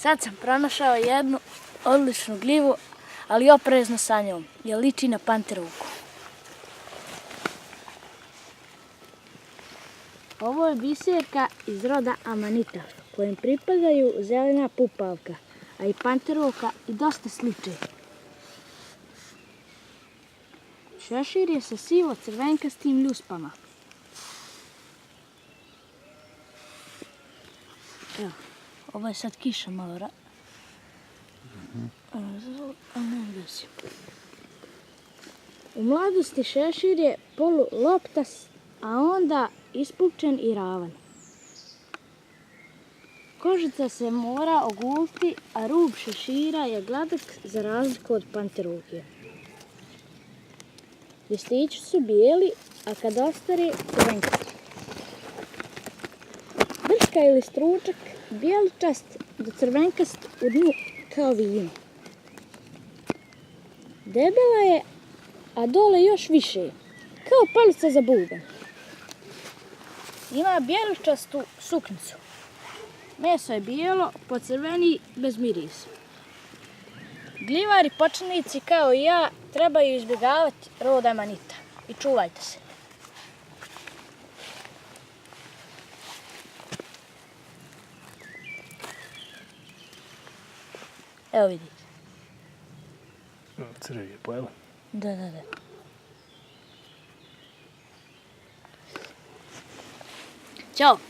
Sad sam pronašao jednu odličnu gljivu, ali oprezno sa njom, jer liči na panterovku. Ovo je biserka iz roda Amanita, kojem pripadaju zelena pupavka, a i panterovka i dosta sliče. Šešir je sa sivo-crvenkastim ljuspama. Evo, ovo je sad kiša malo U mladosti šešir je poluloptas, a onda ispupčen i ravan. Kožica se mora oguliti, a rub šešira je gladak za razliku od panterovke. Listići su bijeli, a kad ostare crvenkasti. Brška ili stručak bijeličast do crvenkast u dnu kao vino. Debela je, a dole još više, kao palica za bubanj. Ima bijeličastu suknicu. Meso je bijelo, pocrveni, bez mirisa. Gljivari početnici kao i ja trebaju izbjegavati rod Amanita i čuvajte se. Evo vidite. Crvi je pojela? Da. Ćao!